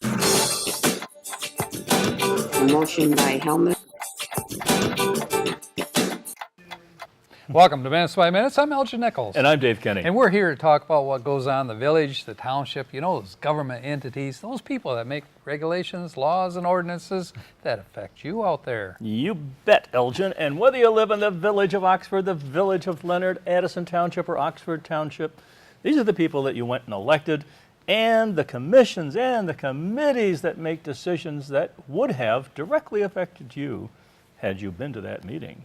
A motion by Helmut. Welcome to Minutes by Minutes. I'm Elgin Nichols. And I'm Dave Kenny. And we're here to talk about what goes on in the village, the township, you know, those government entities, those people that make regulations, laws, and ordinances that affect you out there. You bet, Elgin. And whether you live in the village of Oxford, the village of Leonard, Addison Township, or Oxford Township, these are the people that you went and elected, and the commissions and the committees that make decisions that would have directly affected you had you been to that meeting.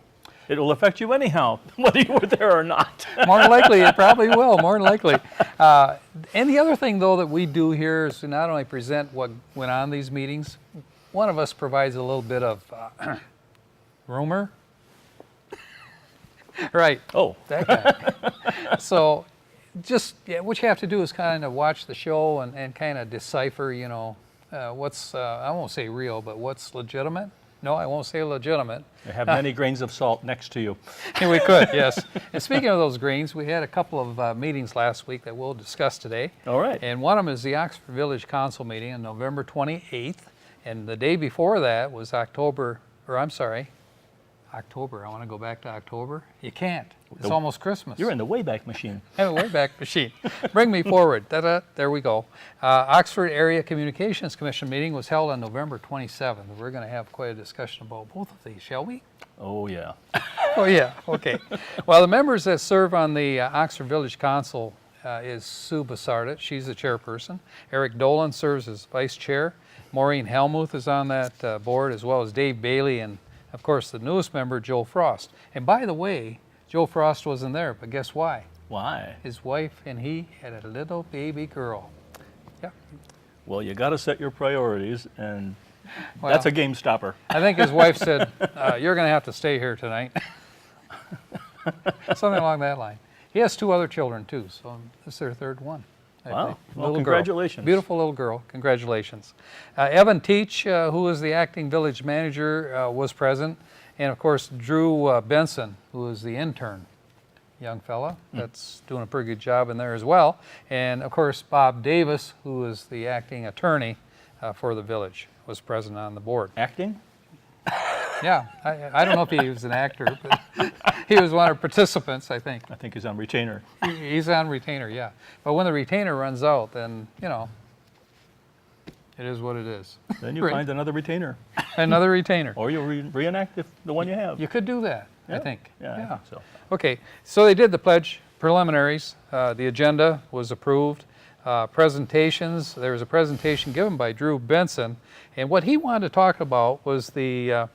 It will affect you anyhow, whether you were there or not. More than likely, it probably will, more than likely. And the other thing, though, that we do here is to not only present what went on in these meetings, one of us provides a little bit of rumor. Right. Oh. That guy. So just, what you have to do is kind of watch the show and kind of decipher, you know, what's, I won't say real, but what's legitimate. No, I won't say legitimate. You have many grains of salt next to you. We could, yes. And speaking of those grains, we had a couple of meetings last week that we'll discuss today. All right. And one of them is the Oxford Village Council meeting on November 28th. And the day before that was October, I want to go back to October. You can't. It's almost Christmas. You're in the Wayback Machine. I have a Wayback Machine. Bring me forward. Da-da, there we go. Oxford Area Communications Commission meeting was held on November 27th. We're going to have quite a discussion about both of these, shall we? Oh, yeah. Oh, yeah. Okay. Well, the members that serve on the Oxford Village Council is Sue Bassardet. She's the chairperson. Eric Dolan serves as vice chair. Maureen Helmuth is on that board, as well as Dave Bailey and, of course, the newest member, Joe Frost. And by the way, Joe Frost wasn't there, but guess why? Why? His wife and he had a little baby girl. Yeah. Well, you got to set your priorities, and Well, that's a game stopper. I think his wife said, you're going to have to stay here tonight. Something along that line. He has two other children, too, so this is their third one. I Wow. think. Well, Little congratulations. Girl. Beautiful little girl. Congratulations. Evan Teach, who is the acting village manager, was present. And, of course, Drew Benson, who is the intern. Young fella that's doing a pretty good job in there as well. And, of course, Bob Davis, who is the acting attorney for the village, was present on the board. Acting? Yeah, I don't know if he was an actor, but he was one of the participants, I think. I think he's on retainer. He's on retainer, yeah. But when the retainer runs out, then, you know, it is what it is. Then you Right. find another retainer. Another retainer. Or you reenact the one you have. You could do that, I Yeah. think. Yeah, I think so. Okay, so they did the pledge preliminaries. The agenda was approved. Presentations, there was a presentation given by Drew Benson. And what he wanted to talk about was the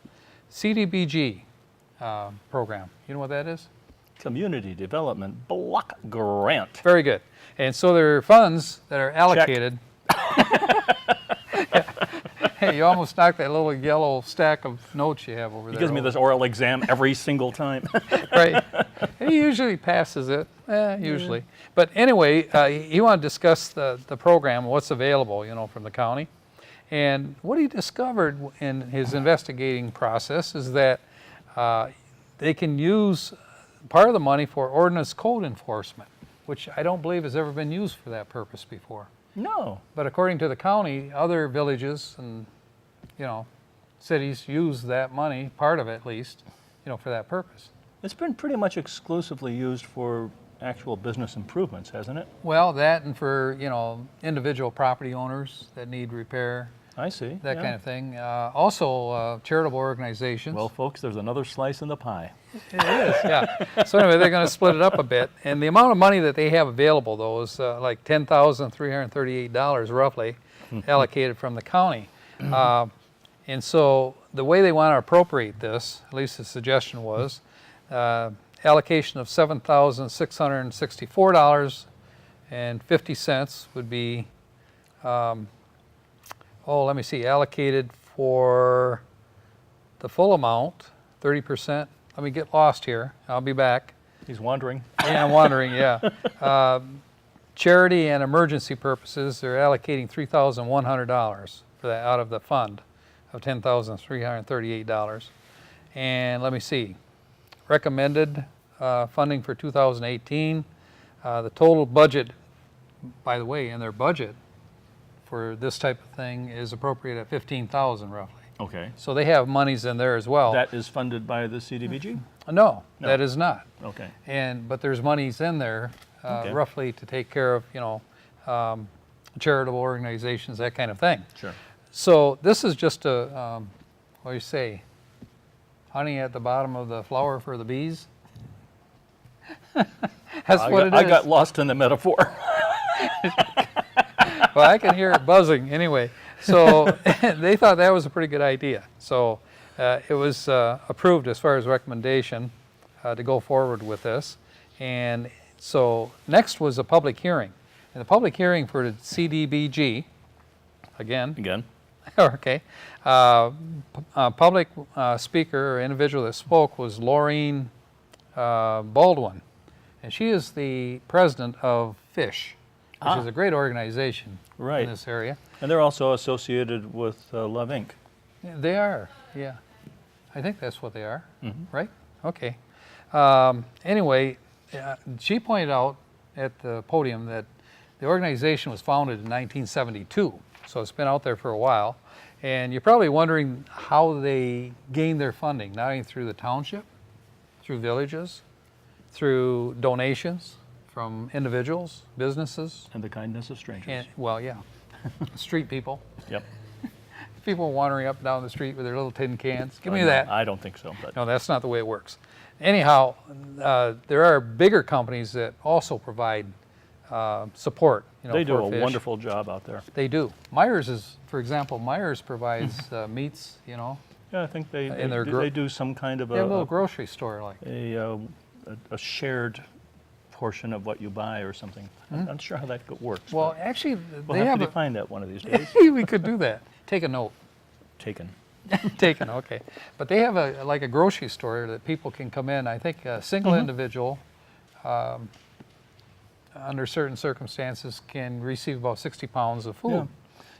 CDBG program. You know what that is? Community Development Block Grant. Very good. And so there are funds that are allocated. Hey, you almost knocked that little yellow stack of notes you have over He there. gives me this oral exam every single time. Right. He usually passes it, usually. But anyway, he wanted to discuss the program, what's available, you know, from the county. And what he discovered in his investigating process is that they can use part of the money for ordinance code enforcement, which I don't believe has ever been used for that purpose before. No. But according to the county, other villages and, you know, cities use that money, part of it at least, you know, for that purpose. It's been pretty much exclusively used for actual business improvements, hasn't it? Well, that and for, you know, individual property owners that need repair, I see. that yeah. kind of thing. Also, charitable organizations. Well, folks, there's another slice in the pie. It is, yeah. So anyway, they're going to split it up a bit. And the amount of money that they have available, though, is like $10,338 roughly allocated from the county. And so the way they want to appropriate this, at least the suggestion was, allocation of $7,664.50 would be, let me see, allocated for the full amount, 30%. Let me get lost here. I'll be back. He's wandering. Yeah, I'm wondering, yeah. Charity and emergency purposes, they're allocating $3,100 for that out of the fund of $10,338. And let me see, recommended funding for 2018. The total budget, by the way, in their budget, for this type of thing is appropriate at 15,000 roughly. Okay. So they have monies in there as well. That is funded by the CDBG? No, No. that is not. Okay. But there's monies in there Okay. roughly to take care of, charitable organizations, that kind of thing. Sure. So this is just a, what do you say, honey at the bottom of the flower for the bees? That's what it is. I got lost in the metaphor. Well, I can hear it buzzing anyway. So they thought that was a pretty good idea. So it was approved as far as recommendation to go forward with this. And so next was a public hearing. And the public hearing for the CDBG, again, okay, public speaker or individual that spoke was Laureen Baldwin. And she is the president of FISH, which is a great organization Right. in this area. And they're also associated with Love Inc. Yeah, they are, yeah. I think that's what they are, right? Okay. Anyway, she pointed out at the podium that the organization was founded in 1972, so it's been out there for a while. And you're probably wondering how they gained their funding, not only through the township, through villages, through donations from individuals, businesses, And the kindness of strangers. and, well, yeah, street people. Yep. People wandering up and down the street with their little tin cans. Give me No, that. I don't think so, but No, that's not the way it works. Anyhow, there are bigger companies that also provide support. they do for a fish. wonderful job out there. They do. Myers is, for example, Myers provides meats. Yeah, I think they their they do some kind of They have a little a, grocery store like. a shared portion of what you buy or something. I'm not sure how that works. Well, but actually, we'll they have have to a, define that one of these days. we could do that. Take a note. Taken. Taken, okay. But they have like a grocery store that people can come in. I think a single individual, under certain circumstances, can receive about 60 pounds of food. Yeah.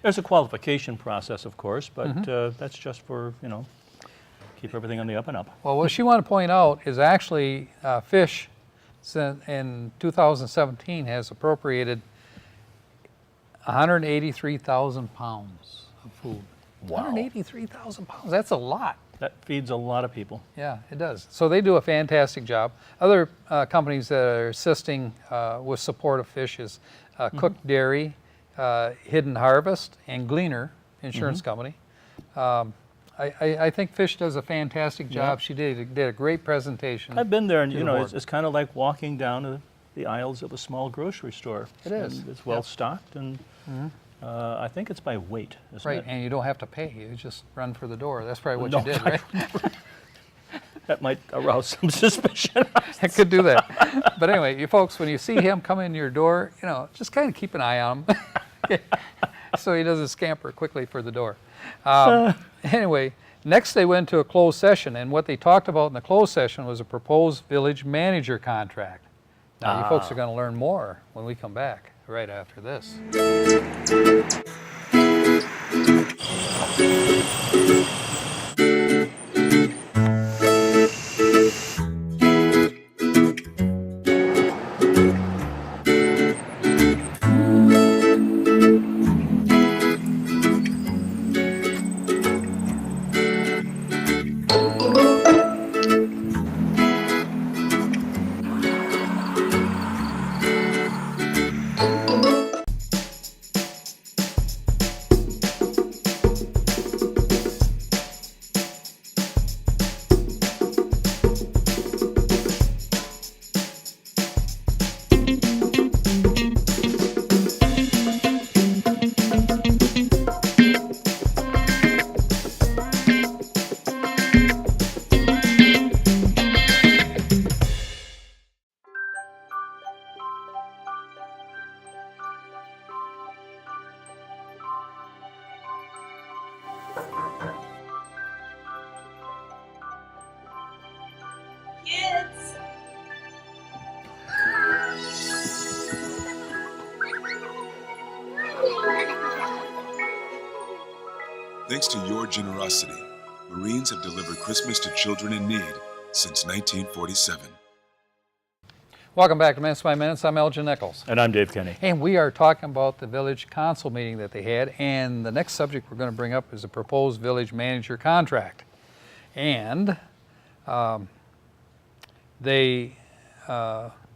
There's a qualification process, of course, but that's just for, keep everything on the up and up. Well, what she wanted to point out is actually FISH in 2017 has appropriated 183,000 pounds of food. Wow. 183,000 pounds, that's a lot. That feeds a lot of people. Yeah, it does. So they do a fantastic job. Other companies that are assisting with support of FISH is Cook Dairy, Hidden Harvest, and Gleaner Insurance Company. I think FISH does a fantastic job. Yeah. She did a great presentation. I've been there, and to the board. it's kind of like walking down the aisles of a small grocery store. It is. And it's well stocked, and I think it's by weight, isn't Right, it? and you don't have to pay. You just run for the door. That's probably what No, you did, right? That might arouse some suspicion. I could do that. But anyway, you folks, when you see him come in your door, just kind of keep an eye on him so he doesn't scamper quickly for the door. Anyway, next they went to a closed session, and what they talked about in the closed session was a proposed village manager contract. Now, you folks are going to learn more when we come back right after this. Kids! Thanks to your generosity, Marines have delivered Christmas to children in need since 1947. Welcome back to Minutes by Minutes. I'm Elgin Nichols. And I'm Dave Kenny. And we are talking about the village council meeting that they had. And the next subject we're going to bring up is the proposed village manager contract. And they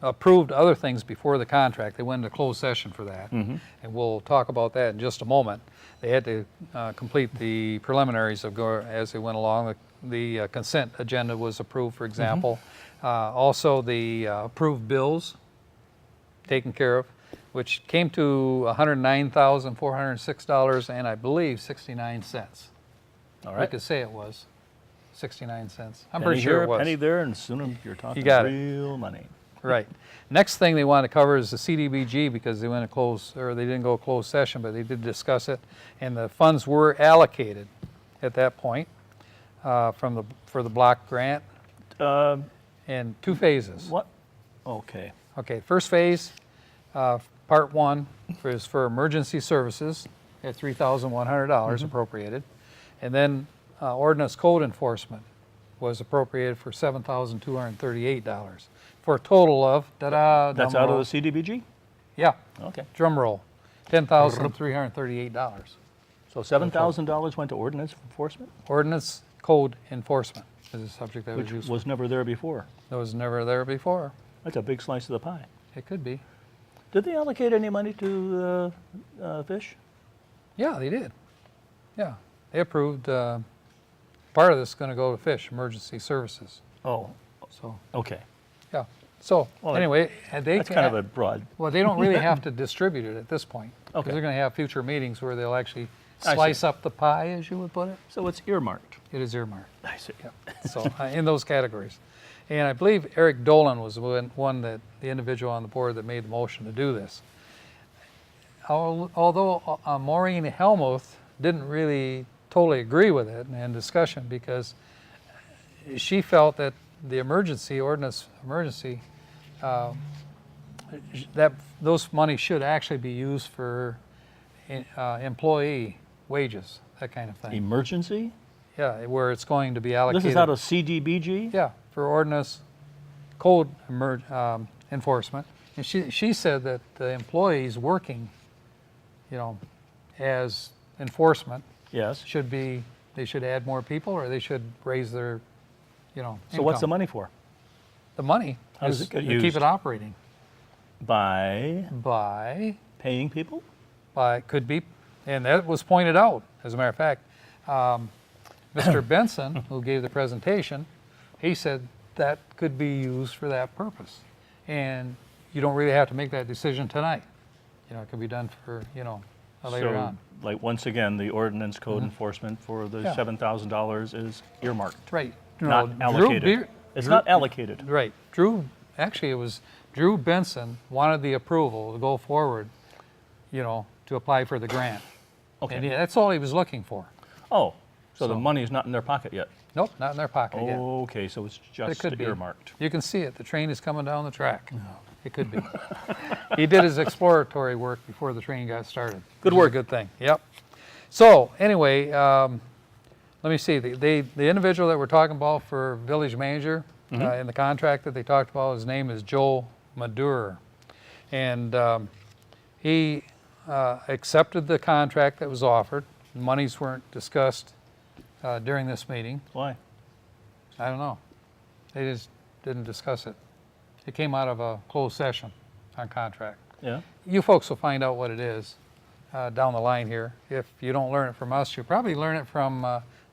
approved other things before the contract. They went into closed session for that. And we'll talk about that in just a moment. They had to complete the preliminaries as they went along. The consent agenda was approved, for example. Also, the approved bills taken care of, which came to $109,406 and I believe 69 cents. All We right. could say it was 69 cents. I'm Penny pretty sure here, it was. penny there, and soon you're talking got it. real money. Right. Next thing they want to cover is the CDBG because they went to close, or they didn't go closed session, but they did discuss it, and the funds were allocated at that point for the block grant in 2 phases. What? Okay. Okay, first phase, part 1 is for emergency services at $3,100 appropriated, and then ordinance code enforcement was appropriated for $7,238 for a total of That's drum out roll. of the CDBG? Yeah, Okay. drum roll, $10,338. So $7,000 went to ordinance enforcement? Ordinance code enforcement is a subject that was Which used. was never there before. That was never there before. That's a big slice of the pie. It could be. Did they allocate any money to fish? Yeah, they did. Yeah, they approved. Part of this is going to go to fish emergency services. Oh, So okay. yeah. So Well, anyway, and they That's kind of a broad. well, they don't really have to distribute it at this point. 'Cause Okay. they're going to have future meetings where they'll actually I see. slice up the pie, as you would put it. So it's earmarked. It is earmarked. I see. Yeah. So in those categories. And I believe Eric Dolan was one that the individual on the board that made the motion to do this. Although Maureen Helmuth didn't really totally agree with it in discussion because she felt that the ordinance emergency, that those money should actually be used for employee wages, that kind of thing. Emergency? Yeah, where it's going to be allocated. This is out of CDBG? Yeah, for ordinance code enforcement. And she said that the employees working, as enforcement Yes. they should add more people or they should raise their, So what's the income. money for? The money How does is it get to keep used? it operating By by, paying people? could be, and that was pointed out, as a matter of fact. Mr. Benson, who gave the presentation, he said that could be used for that purpose. And you don't really have to make that decision tonight. It can be done for, later So, on. like, once again, the ordinance code enforcement for the Yeah. $7,000 is earmarked, Right. not Drew allocated. Beer- It's Drew- not allocated. Right. Actually, it was Drew Benson wanted the approval to go forward, to apply for the grant. Okay. And that's all he was looking for. Oh, so the So- money is not in their pocket yet? Nope, not in their pocket yet. Okay, so it's But it just could be. earmarked. You can see it. The train is coming down the track. It could be. He did his exploratory work before the train got started. Good which is work. a good thing. Yep. So anyway, let me see. The individual that we're talking about for village manager in the contract that they talked about, his name is Joe Madur, and he accepted the contract that was offered. Monies weren't discussed during this meeting. Why? I don't know. They just didn't discuss it. It came out of a closed session on contract. Yeah? You folks will find out what it is down the line here. If you don't learn it from us, you'll probably learn it from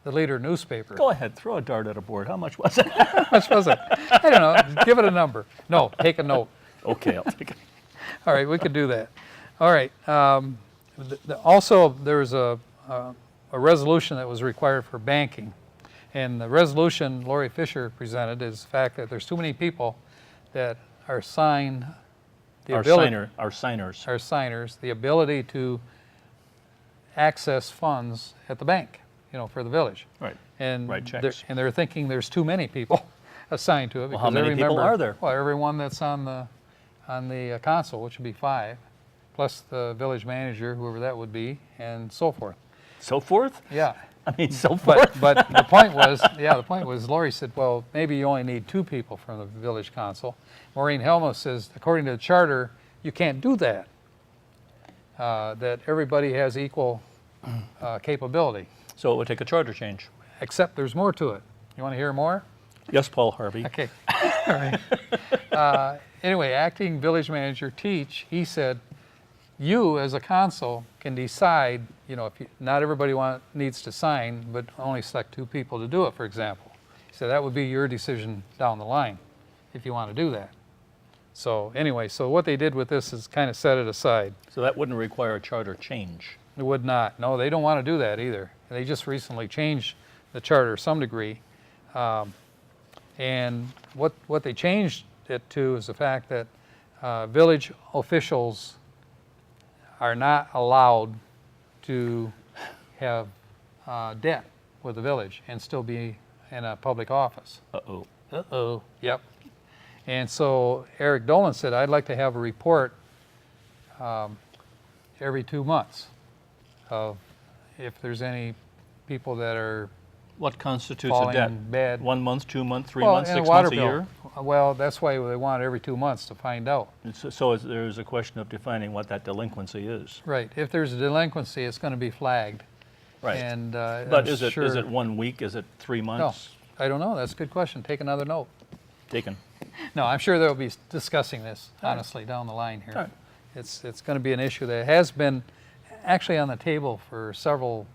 the Leader newspaper. Go ahead, throw a dart at a board. How much was it? How much was it? I don't know. Give it a number. No, take a note. Okay, I'll take it. All right, we could do that. All right. Also, there's a resolution that was required for banking. And the resolution Lori Fisher presented is the fact that there's too many people that are signed the Our ability, signers. are signers, the ability to access funds at the bank, for the village. Right. And Write they're- checks. and they're thinking there's too many people assigned to it. Well, how because many people remember- are there? Well, everyone that's on the council, which would be 5, plus the village manager, whoever that would be, and so forth. So forth? Yeah. I mean, so forth. But the point was, Lori said, well, maybe you only need 2 people from the village council. Maureen Helmuth says, according to the charter, you can't do that. That everybody has equal capability, So it would take a charter change. except there's more to it. You want to hear more? Yes, Paul Harvey. Okay. All right. Anyway, acting village manager Teach, he said, you as a council can decide, if not everybody needs to sign, but only select 2 people to do it, for example. He said that would be your decision down the line if you want to do that. So anyway, so what they did with this is kind of set it aside. So that wouldn't require a charter change. It would not. No, they don't want to do that either. They just recently changed the charter to some degree. And what they changed it to is the fact that village officials are not allowed to have debt with the village and still be in a public office. Uh-oh. Uh-oh. Yep. And so Eric Dolan said, I'd like to have a report every 2 months of if there's any people that are What constitutes a debt? falling bad. 1 month, 2 months, 3 Well, months, in a 6 water months, a bill. year? Well, that's why they want it every 2 months to find out. So there's a question of defining what that delinquency is. Right. If there's a delinquency, it's going to be flagged. Right. And But I'm is it sure, 1 week? Is it 3 No, months? I don't know. That's a good question. Take another note. Taken. No, I'm sure they'll be discussing this, honestly, down the line here. All right. It's going to be an issue that has been actually on the table for several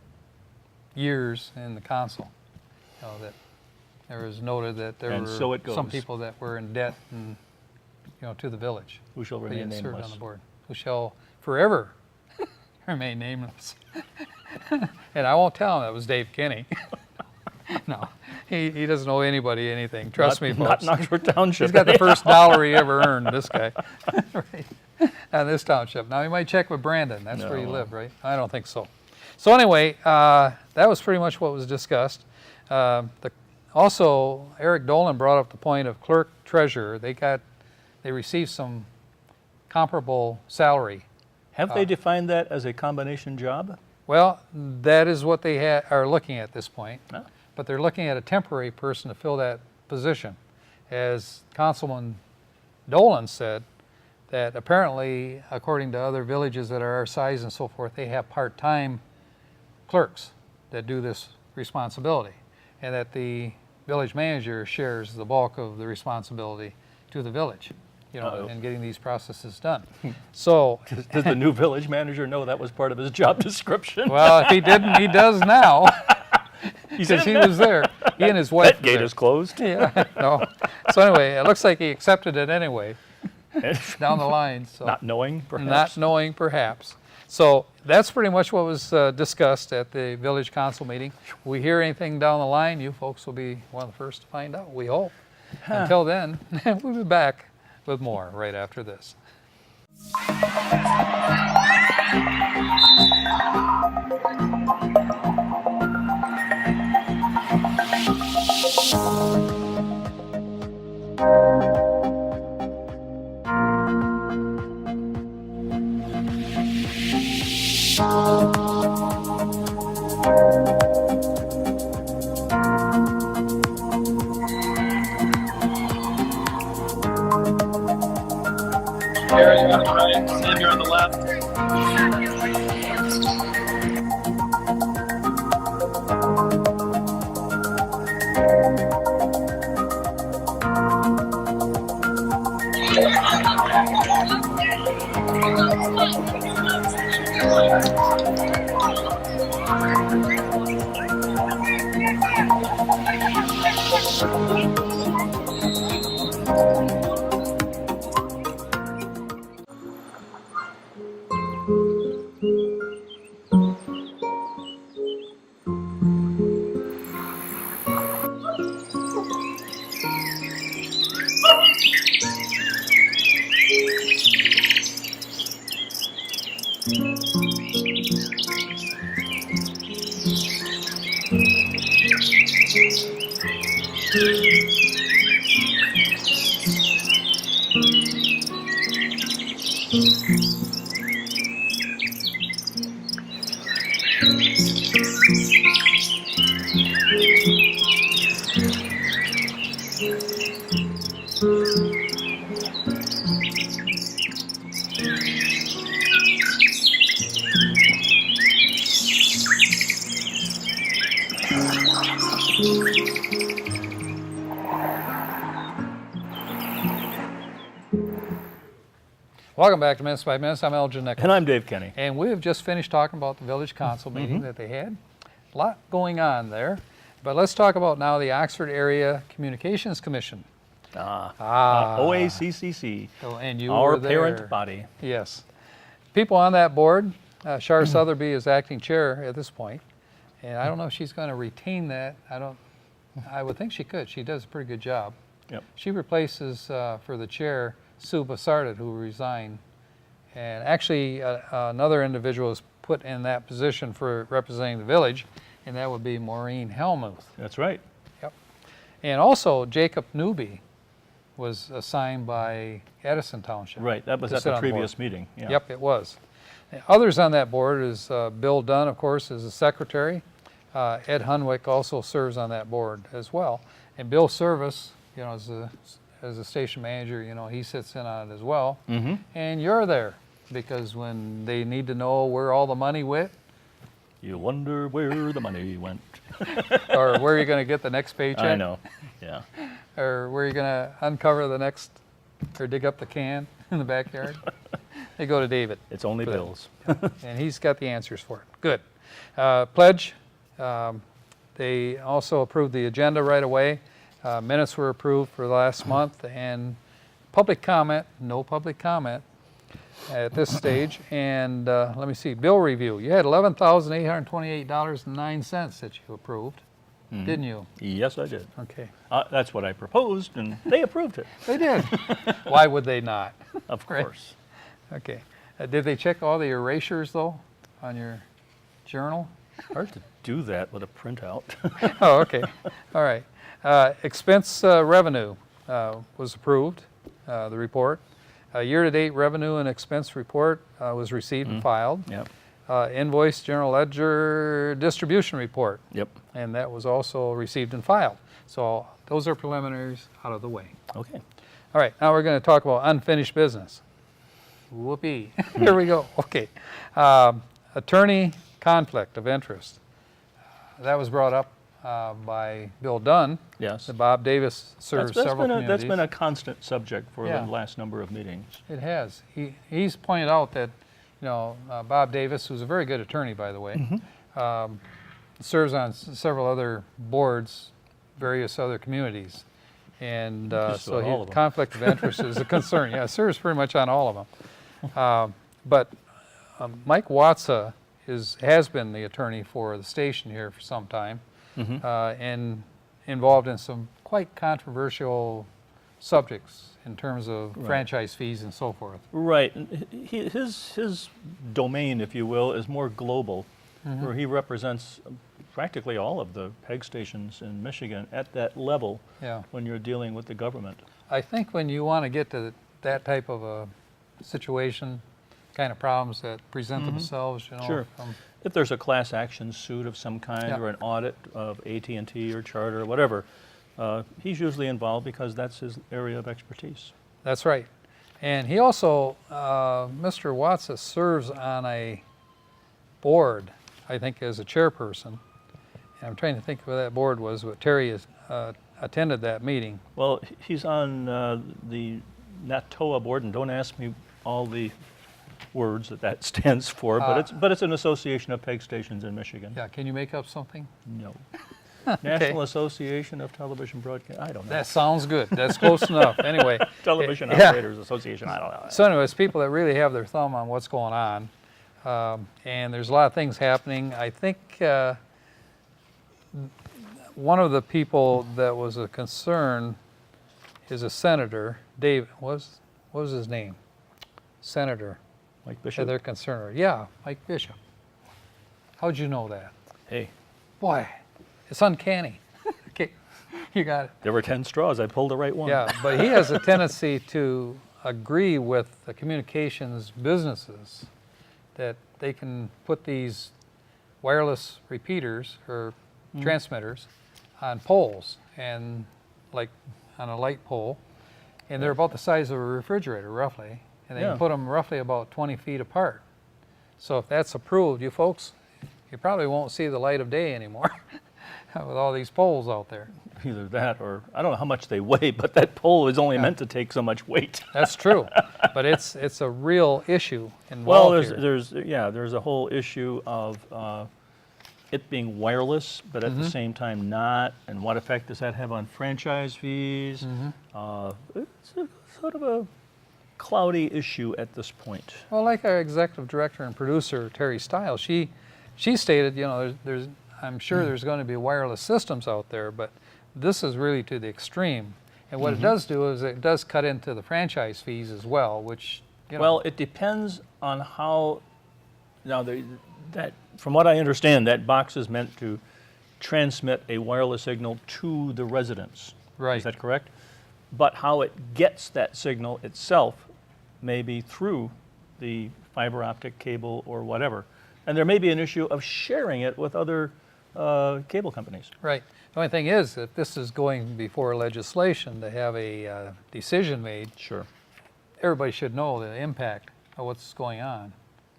years in the council. That there was noted that there And were so it some goes. people that were in debt and, to the village. Who shall They remain didn't serve on nameless? the board. Who shall forever remain nameless. And I won't tell him that was Dave Kinney. No, he doesn't owe anybody anything. Trust me, folks. Not Knoxford Township. He's got the first dollar he ever earned, this guy, right, on this township. Now, he might check with Brandon. That's where he No. lived, right? I don't think so. So anyway, that was pretty much what was discussed. Also, Eric Dolan brought up the point of clerk treasurer. They received some comparable salary. Have they defined that as a combination job? Well, that is what they are looking at this point. No. But they're looking at a temporary person to fill that position. As Councilman Dolan said, that apparently, according to other villages that are our size and so forth, they have part-time clerks that do this responsibility, and that the village manager shares the bulk of the responsibility to the village, Uh-oh. in getting these processes done. So, Does the new village manager know that was part of his job description? well, if he didn't, he does now, He's because in he there. was there. He and his wife That were gate there. is closed. Yeah, no. So anyway, it looks like he accepted it anyway, down the line, so. Not knowing, perhaps. Not knowing, perhaps. So that's pretty much what was discussed at the village council meeting. We hear anything down the line, you folks will be one of the first to find out, we hope. Until then, we'll be back with more right after this. Gary, you're on the right. Sam, you're on the left. Welcome back to Minutes by Minutes. I'm Elgin Nichols. And I'm Dave Kenny. And we have just finished talking about the village council meeting that they had. A lot going on there. But let's talk about now the Oxford Area Communications Commission. OACCC, So, and you our were there. parent body. Yes. People on that board, Shar Sotheby is acting chair at this point. And I don't know if she's going to retain that. I would think she could. She does a pretty good job. Yep. She replaces for the chair Sue Bassardit, who resigned. And actually, another individual is put in that position for representing the village, and that would be Maureen Helmuth. That's right. Yep. And also, Jacob Newby was assigned by Edison Township. Right, that was to at sit the on board. previous meeting. Yeah. Yep, it was. Others on that board is Bill Dunn, of course, is the secretary. Ed Hunwick also serves on that board as well. And Bill Service, you know, as a station manager, you know, he sits in on it as well. Mm-hmm. And you're there because when they need to know where all the money went You wonder where the money went. or where you're going to get the next paycheck. I know, yeah. Or where you're going to uncover the next, or dig up the can in the backyard. They go to David. It's only Good. bills. And he's got the answers for it. Good. Pledge, they also approved the agenda right away. Minutes were approved for last month, and public comment, no public comment at this stage. And let me see, bill review. You had $11,828.09 that you approved, didn't you? Yes, I did. Okay. That's what I proposed, and they approved it, They did. Why would they not? of Right. course. Okay. Did they check all the erasures, though, on your journal? Hard to do that with a printout. Oh, okay. All right. Expense revenue was approved, the report. Year-to-date revenue and expense report was received and filed. Yep, Invoice general ledger distribution report, yep. and that was also received and filed. So those are preliminaries out of the way. Okay. All right, now we're going to talk about unfinished business. Whoopee. Here we go. Okay. Attorney conflict of interest. That was brought up by Bill Dunn. Yes. Bob Davis serves several communities. That's been a constant subject for Yeah. the last number of meetings. It has. He's pointed out that, you know, Bob Davis, who's a very good attorney, by the way, serves on several other boards, various other communities. And Just so about all of them. conflict of interest is a concern. Yeah, serves pretty much on all of them. But Mike Watsa has been the attorney for the station here for some time, and involved in some quite controversial subjects in terms of franchise fees and so forth. Right. And his domain, if you will, is more global, where he represents practically all of the PEG stations in Michigan at that level Yeah. when you're dealing with the government. I think when you want to get to that type of a situation, kind of problems that present themselves, you know. Sure. If there's a class action suit of some kind Yeah. or an audit of AT&T or Charter or whatever, he's usually involved because that's his area of expertise. That's right. And he also, Mr. Watsa serves on a board, I think, as a chairperson. And I'm trying to think who that board was, but Terry has attended that meeting. Well, he's on the NATOA board, and don't ask me all the words that stands for, but it's an association of PEG stations in Michigan. Yeah, can you make up something? No. National Association of Television Broadcast. I don't know. That sounds good. That's close enough. Anyway. Television yeah. Operators Association. I don't know. So anyways, people that really have their thumb on what's going on. And there's a lot of things happening. I think one of the people that was a concern is a senator, Dave, what was his name? Senator. Mike Yeah, Bishop. they're concerned. Yeah, Mike Bishop. How'd you know that? Hey, Boy, it's uncanny. Okay, you got it. there were 10 straws. I pulled the right one. Yeah, but he has a tendency to agree with the communications businesses that they can put these wireless repeaters or transmitters on poles, and like on a light pole, and they're about the size of a refrigerator roughly, and they Yeah. can put them roughly about 20 feet apart. So if that's approved, you folks, you probably won't see the light of day anymore. with all these poles out there. Either that or, I don't know how much they weigh, but that pole is only meant to take so much weight. That's true, but it's a real issue Well, involved here. there's a whole issue of it being wireless, but at the same time not, and what effect does that have on franchise fees? It's sort of a cloudy issue at this point. Well, like our executive director and producer Terry Stiles, she stated, you know, there's I'm sure there's going to be wireless systems out there, but this is really to the extreme. And what it does do is it does cut into the franchise fees as well, which, you know. Well, it depends on how. Now, that from what I understand, that box is meant to transmit a wireless signal to the residents. Right. Is that correct? But how it gets that signal itself may be through the fiber optic cable or whatever. And there may be an issue of sharing it with other cable companies. Right. The only thing is that this is going before legislation to have a decision made. Sure. Everybody should know the impact of what's going on.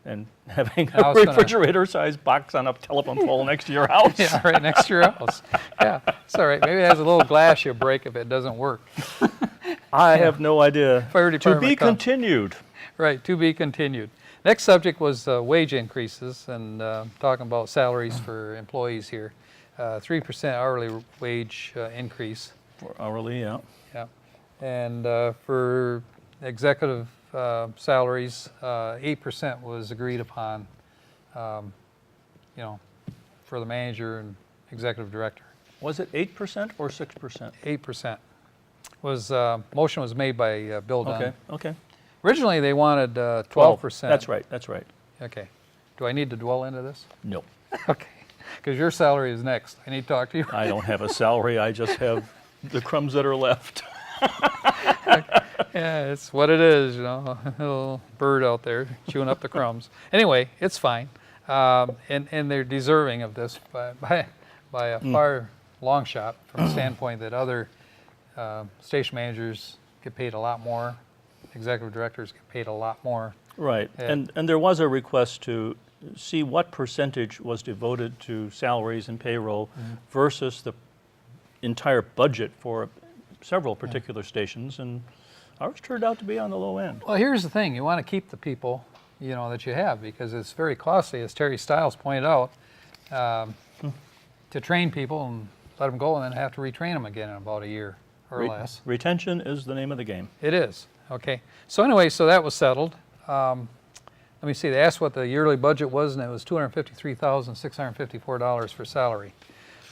And having Now a it's gonna- refrigerator-sized box on a telephone pole next to your house. Yeah, right next to your house. Yeah, it's all right. Maybe it has a little glass you break if it doesn't work. I have no idea. Fire To department be come. continued. Right, to be continued. Next subject was wage increases and talking about salaries for employees here. 3% hourly wage increase. For hourly, yeah. Yeah. And for executive salaries, 8% was agreed upon, you know, for the manager and executive director. Was it 8% or 6%? 8% was, motion was made by Bill Dunn. Okay, okay. Originally, they wanted 12%. That's right, that's right. Okay. Do I need to dwell into this? No, Okay. Because your salary is next. I need to talk to you. I don't have a salary, I just have the crumbs that are left. Yeah, it's what it is, you know, a little bird out there chewing up the crumbs. Anyway, it's fine. And they're deserving of this by a far long shot from the standpoint that other station managers get paid a lot more, executive directors get paid a lot more. Right, Yeah. and there was a request to see what percentage was devoted to salaries and payroll versus the entire budget for several particular stations, and ours turned out to be on the low end. Well, here's the thing. You want to keep the people, you know, that you have because it's very costly, as Terry Stiles pointed out, to train people and let them go and then have to retrain them again in about a year or less. Retention is the name of the game. It is. Okay. So anyway, so that was settled. Let me see. They asked what the yearly budget was, and it was $253,654 for salary.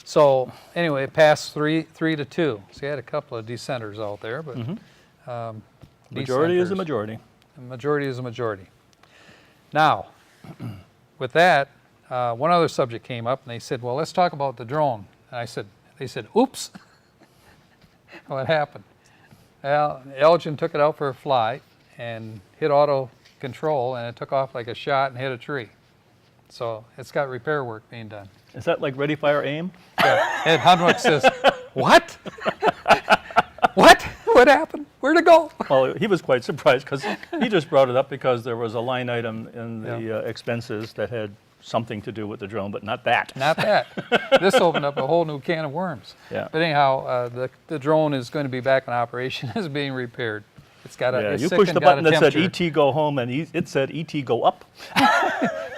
So anyway, it passed 3-2. So you had a couple of dissenters out there, but Majority is a dissenters. majority. The majority is a majority. Now, with that, one other subject came up, and they said, "Well, let's talk about the drone." And they said, "Oops." What happened? Well, Elgin took it out for a flight and hit auto control, and it took off like a shot and hit a tree. So it's got repair work being done. Is that like ready, fire, aim? Yeah. Ed Hunwick says, "What? What? What happened? Where'd it go?" Well, he was quite surprised because he just brought it up because there was a line item in the expenses that had something to do with the drone, but not that. Not that. This opened up a whole new can of worms. Yeah. But anyhow, the drone is going to be back in operation. It's being repaired. It's got a. Yeah, it's you sick pushed and the got a button that said temperature. ET go home, and it said ET go up.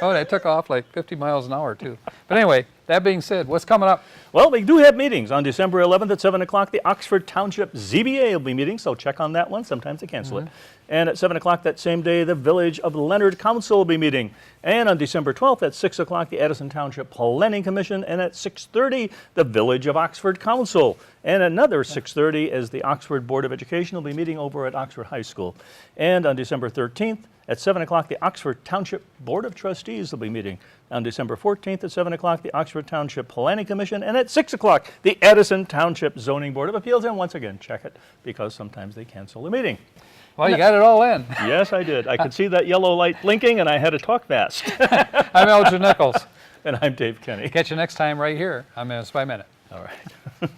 Oh, that took off like 50 miles an hour too. But anyway, that being said, what's coming up? Well, we do have meetings on December 11th at 7 o'clock. The Oxford Township ZBA will be meeting, so check on that one. Sometimes they cancel it. And at 7 o'clock that same day, the Village of Leonard Council will be meeting. And on December 12th at 6 o'clock, the Addison Township Planning Commission. And at 6:30, the Village of Oxford Council. And another 6:30 as the Oxford Board of Education will be meeting over at Oxford High School. And on December 13th, at 7 o'clock, the Oxford Township Board of Trustees will be meeting. On December 14th at 7 o'clock, the Oxford Township Planning Commission. And at 6 o'clock, the Addison Township Zoning Board of Appeals. And once again, check it because sometimes they cancel the meeting. Well, you got it all in. Yes, I did. I could see that yellow light blinking, and I had to talk fast. I'm Elgin Nichols. And I'm Dave Kenny. Catch you next time right here on Minutes by Minute. All right.